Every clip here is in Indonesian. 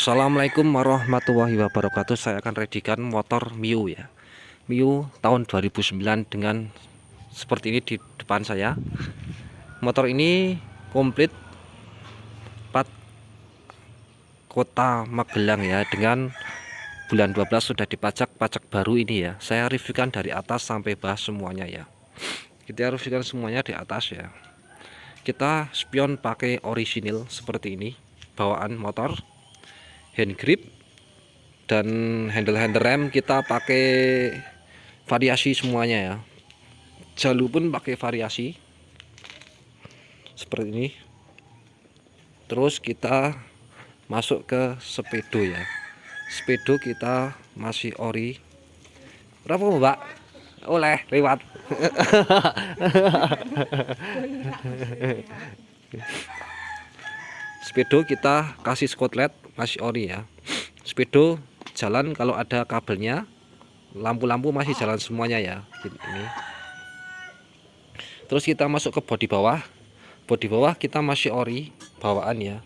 Assalamualaikum warahmatullahi wabarakatuh. Saya akan redikan motor Mio ya. Mio tahun 2009 dengan seperti ini di depan saya. Motor ini komplit plat kota Magelang ya, dengan bulan 12 sudah dipajak pajak baru ini ya. Saya reviewkan dari atas sampai bawah semuanya ya. Kita reviewkan semuanya di atas ya. Kita spion pakai orisinil seperti ini, bawaan motor, hand grip dan handle rem kita pakai variasi semuanya ya. Jalur pun pakai variasi seperti ini. Terus kita masuk ke speedo ya. Speedo kita masih ori. Berapa Mbak? Oleh lewat. Speedo kita kasih skotlet masih ori ya. Speedo jalan kalau ada kabelnya, lampu-lampu masih jalan semuanya ya. Ini. Terus kita masuk ke bodi bawah. Bodi bawah kita masih ori bawaan ya.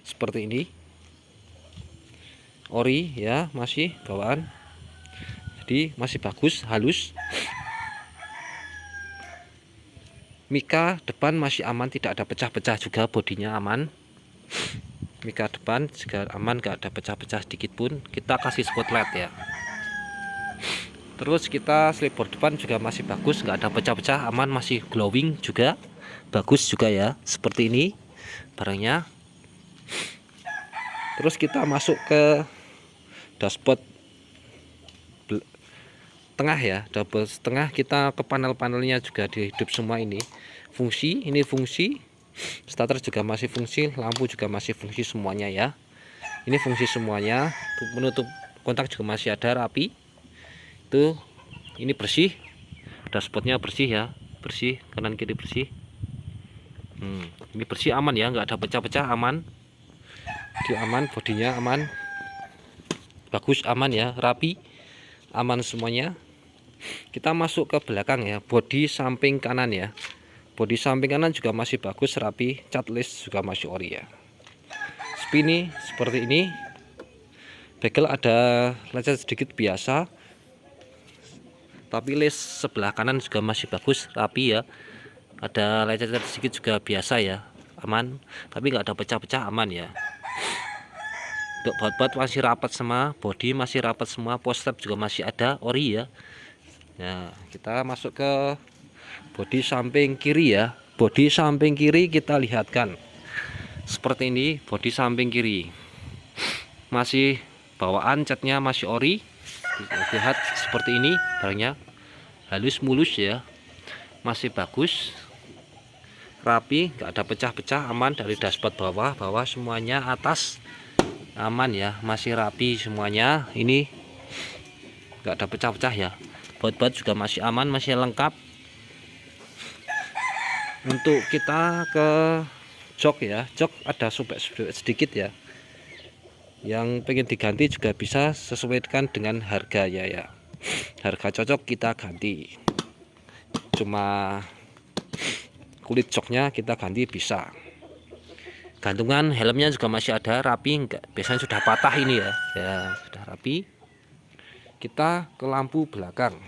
Seperti ini. Ori ya, masih bawaan. Jadi masih bagus, halus. Mika depan masih aman, tidak ada pecah-pecah juga, bodinya aman. Mika depan juga aman, gak ada pecah-pecah sedikit pun. Kita kasih spotlight ya. Terus kita slipboard depan juga masih bagus, gak ada pecah-pecah, aman, masih glowing juga, bagus juga ya. Seperti ini barangnya. Terus kita masuk ke dashboard tengah ya, double tengah. Kita ke panel-panelnya juga dihidup semua ini. Ini fungsi. Starter juga masih fungsi, lampu juga masih fungsi semuanya ya. Ini fungsi semuanya. Menutup kontak juga masih ada, rapi. Itu ini bersih. Dashboardnya bersih ya, bersih, kanan kiri bersih. Ini bersih, aman ya, nggak ada pecah-pecah, aman. Dia aman, bodinya aman. Bagus, aman ya, rapi, aman semuanya. Kita masuk ke belakang ya, bodi samping kanan ya. Bodi samping kanan juga masih bagus, rapi, cat list juga masih ori ya. Spini seperti ini. Bekel ada lecet sedikit biasa, tapi list sebelah kanan juga masih bagus, rapi ya. Ada lecet sedikit juga biasa ya, aman, tapi nggak ada pecah-pecah, aman ya. Untuk baut masih rapat semua, bodi masih rapat semua, post juga masih ada, ori ya. Nah, kita masuk ke bodi samping kiri ya. Bodi samping kiri kita lihatkan seperti ini. Bodi samping kiri masih bawaan, catnya masih ori. Lihat seperti ini, barangnya halus mulus ya, masih bagus, rapi, nggak ada pecah-pecah, aman. Dari dashboard bawah semuanya, atas aman ya, masih rapi semuanya. Ini nggak ada pecah-pecah ya. Baut juga masih aman, masih lengkap. Untuk kita ke jok ya, jok ada sobek sedikit ya. Yang pengen diganti juga bisa, sesuaikan dengan harga ya. Harga cocok kita ganti. Cuma kulit joknya kita ganti bisa. Gantungan helmnya juga masih ada, rapi, enggak biasanya sudah patah ini ya. Ya, sudah rapi. Kita ke lampu belakang.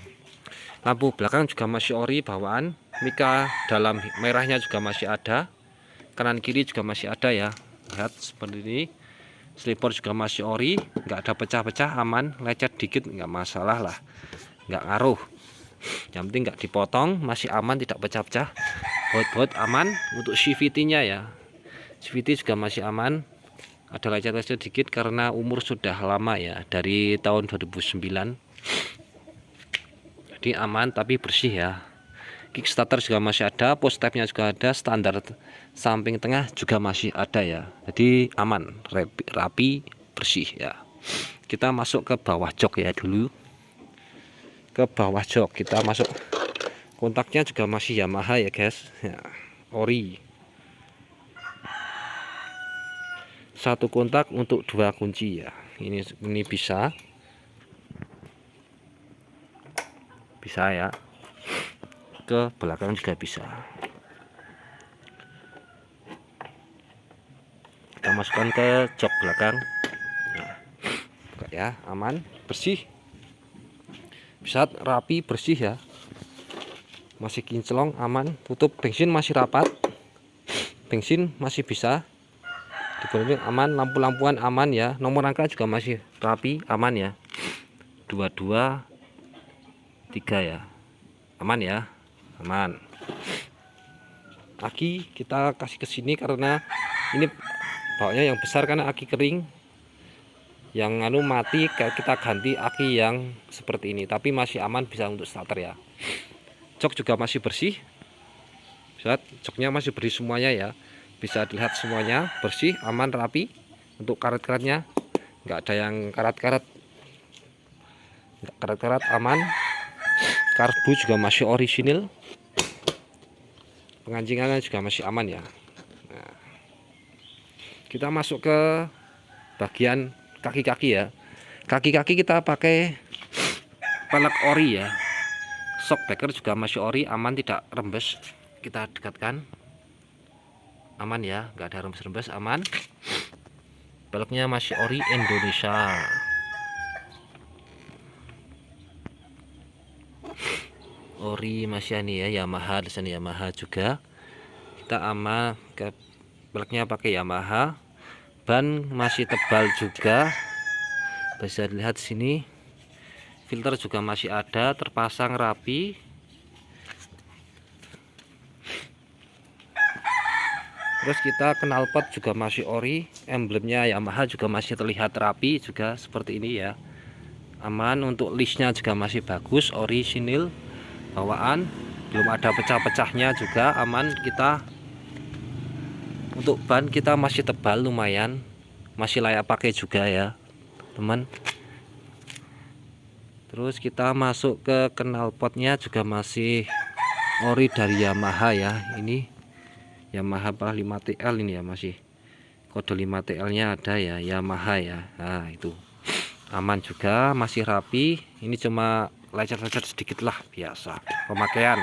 Lampu belakang juga masih ori bawaan. Mika dalam merahnya juga masih ada. Kanan kiri juga masih ada ya. Lihat seperti ini. Slipper juga masih ori, nggak ada pecah-pecah, aman. Lecet dikit nggak masalah lah, nggak ngaruh. Yang penting nggak dipotong, masih aman, tidak pecah-pecah. Baut aman. Untuk CVT-nya ya, CVT juga masih aman. Ada lecet-lecet dikit karena umur sudah lama ya, dari tahun 2009. Jadi aman tapi bersih ya. Kickstarter juga masih ada, post tabnya juga ada, standar samping tengah juga masih ada ya. Jadi aman, rapi, bersih ya. Kita masuk ke bawah jok ya dulu. Ke bawah jok kita masuk. Kontaknya juga masih Yamaha ya guys ya, ori. Satu kontak untuk 2 kunci ya. Ini bisa ya. Ke belakang juga bisa. Kita masukkan ke jok belakang. ya, aman, bersih, bisa rapi, bersih ya, masih kinclong, aman. Tutup bensin masih rapat, bensin masih bisa dibolong, aman. Lampu-lampuan aman ya, nomor rangka juga masih rapi, aman ya, 223 ya, aman ya, aman. Aki kita kasih ke sini karena ini bawanya yang besar, karena aki kering yang mati, kita ganti aki yang seperti ini, tapi masih aman, bisa untuk starter ya. Jok juga masih bersih, lihat joknya masih bersih semuanya ya, bisa dilihat semuanya bersih, aman, rapi. Untuk karet-karetnya nggak ada yang karat-karat, aman. Karbu juga masih orisinil, pengancingannya juga masih aman ya. Nah, kita masuk ke bagian kaki-kaki ya. Kaki-kaki kita pakai pelek ori ya. Shockbreaker juga masih ori, aman, tidak rembes. Kita dekatkan, aman ya, nggak ada rembes-rembes, aman. Peleknya masih ori Indonesia. Ori masih ini ya, Yamaha di sini, Yamaha juga. Kita ke peleknya pakai Yamaha. Ban masih tebal juga, bisa dilihat sini. Filter juga masih ada, terpasang rapi. Terus kita knalpot juga masih ori, emblemnya Yamaha juga masih terlihat rapi juga seperti ini ya, aman. Untuk listnya juga masih bagus, orisinil bawaan, belum ada pecah-pecahnya juga, aman. Kita untuk ban kita masih tebal, lumayan, masih layak pakai juga ya teman. Terus kita masuk ke knalpotnya juga masih ori dari Yamaha ya, ini Yamaha 5TL ini ya, masih kode 5TL nya ada ya, Yamaha ya. Nah itu aman juga, masih rapi. Ini cuma lecet-lecet sedikit lah, biasa pemakaian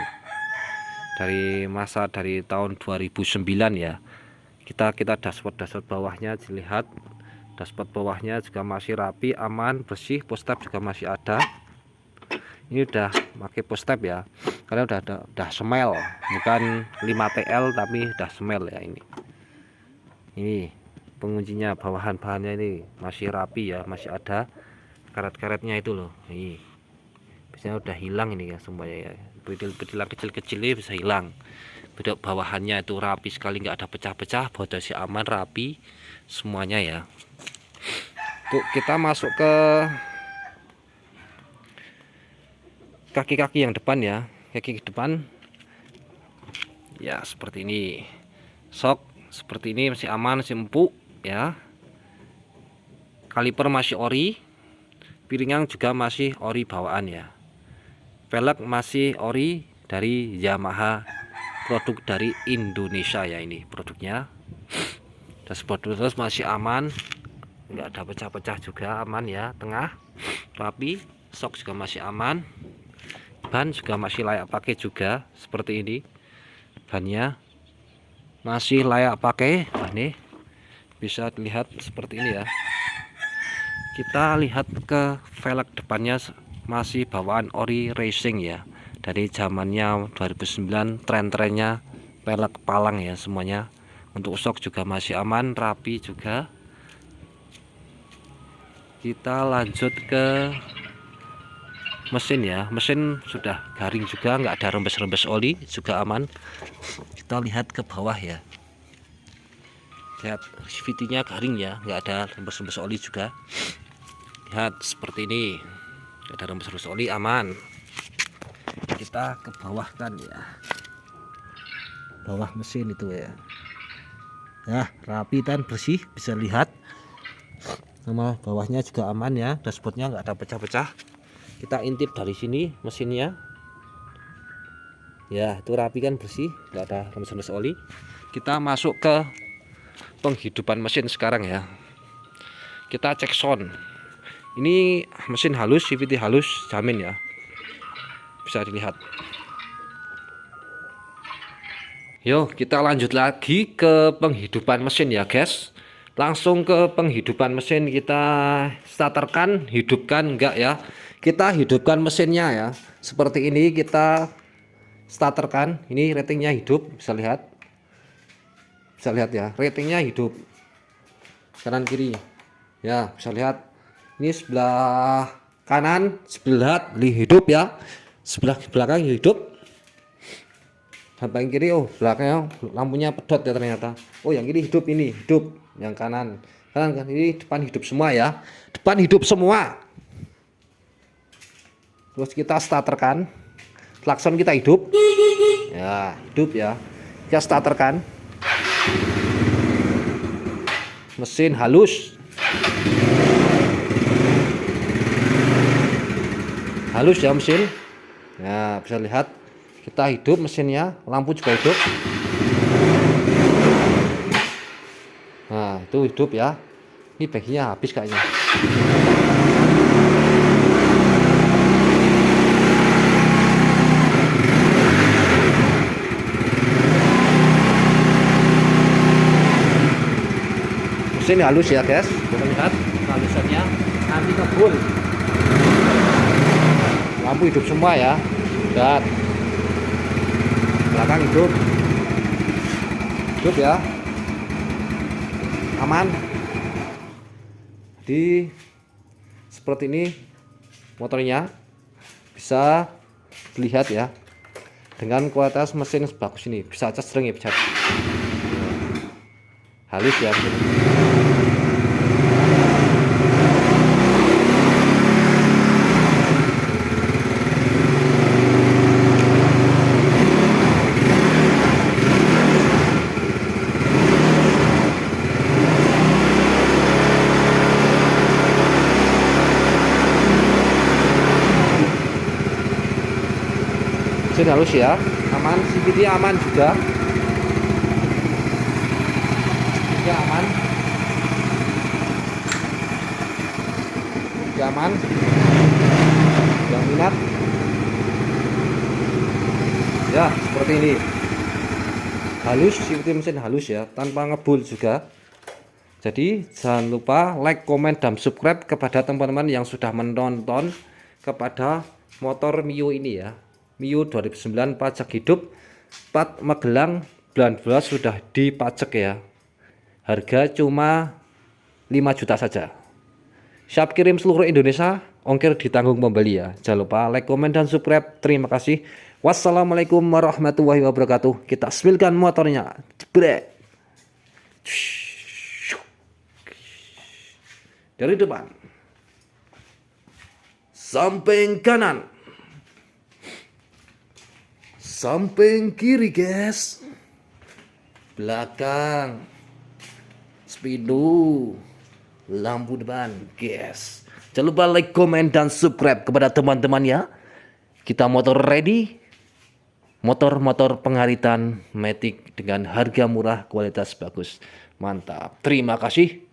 dari tahun 2009 ya. Kita dashboard bawahnya dilihat, dashboard bawahnya juga masih rapi, aman, bersih. Post tab juga masih ada. Ini udah pakai post tab ya, karena udah semel, bukan 5TL tapi udah semel ya. Ini penguncinya, bahannya ini masih rapi ya, masih ada karet-karetnya itu loh. Ini biasanya udah hilang ini ya semuanya ya, bedilan kecil-kecil ini bisa hilang. Bedok bawahannya itu rapi sekali, nggak ada pecah-pecah, bodasi aman, rapi semuanya ya. Tuh, kita masuk ke kaki-kaki yang depan ya. Kaki depan ya seperti ini, sok seperti ini, masih aman, masih empuk ya. Kaliper masih ori, piringan juga masih ori bawaan ya. Velg masih ori dari Yamaha, produk dari Indonesia ya, ini produknya. Dashboard terus masih aman, nggak ada pecah-pecah juga, aman ya, tengah rapi. Sok juga masih aman, ban juga masih layak pakai juga seperti ini, bannya masih layak pakai. Nah, ini bisa dilihat seperti ini ya. Kita lihat ke velg depannya masih bawaan ori racing ya, dari zamannya 2009, tren-trennya velg palang ya semuanya. Untuk shock juga masih aman, rapi juga. Kita lanjut ke mesin ya, mesin sudah garing juga, nggak ada rembes-rembes oli, juga aman. Kita lihat ke bawah ya, lihat CVT-nya garing ya, nggak ada rembes-rembes oli juga. Lihat seperti ini, nggak ada rembes-rembes oli, aman. Kita ke bawah kan ya, bawah mesin itu ya, nah rapi dan bersih, bisa lihat. Nama bawahnya juga aman ya, dashboardnya nggak ada pecah-pecah. Kita intip dari sini mesinnya ya, itu rapi kan, bersih, nggak ada rembes-rembes oli. Kita masuk ke penghidupan mesin sekarang ya. Kita cek sound. Ini mesin halus, CVT halus, jamin ya, bisa dilihat. Yuk kita lanjut lagi ke penghidupan mesin ya guys. Langsung ke penghidupan mesin, kita starterkan, hidupkan enggak ya. Kita hidupkan mesinnya ya. Seperti ini kita starterkan. Ini ratingnya hidup, bisa lihat. Bisa lihat ya, ratingnya hidup. Kanan kiri. Ya, bisa lihat. Ini sebelah kanan, sebelah hidup ya. Sebelah belakang hidup. Samping kiri, oh belakangnya lampunya pedot ya ternyata. Oh yang kiri hidup, ini hidup. Yang kanan kan ini depan hidup semua ya. Depan hidup semua. Terus kita starterkan, klakson kita hidup ya, hidup ya. Kita starterkan, mesin halus ya mesin ya, bisa lihat kita hidup mesinnya, lampu juga hidup. Nah itu hidup ya. Ini baginya habis kayaknya. Mesin halus ya guys, kita lihat halusannya nanti ngebul. Lampu hidup semua ya, lihat belakang hidup ya, aman. Jadi seperti ini motornya, bisa dilihat ya, dengan kualitas mesin bagus ini, bisa cas sering ya, bisa halus ya. Mesin halus ya, aman, CVT aman juga. Ya aman, ya aman. Yang minat ya seperti ini, halus, CVT mesin halus ya, tanpa ngebul juga. Jadi jangan lupa like, comment, dan subscribe kepada teman-teman yang sudah menonton kepada motor Mio ini ya. Mio 2009 pajak hidup, plat Magelang 19 sudah dipajak ya. Harga cuma 5 juta saja. Siap kirim seluruh Indonesia, ongkir ditanggung pembeli ya. Jangan lupa like, comment, dan subscribe. Terima kasih. Wassalamualaikum warahmatullahi wabarakatuh. Kita spilkan motornya. Jebret. Dari depan, samping kanan, samping kiri guys, belakang, spidol, lampu depan guys. Jangan lupa like, comment, dan subscribe kepada teman-teman ya. Kita motor ready, motor-motor pengaritan Matic dengan harga murah, kualitas bagus, mantap. Terima kasih.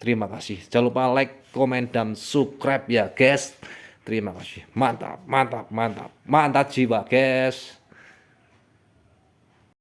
Terima kasih. Jangan lupa like, comment, dan subscribe ya guys. Terima kasih. Mantap, mantap, mantap. Mantap jiwa guys.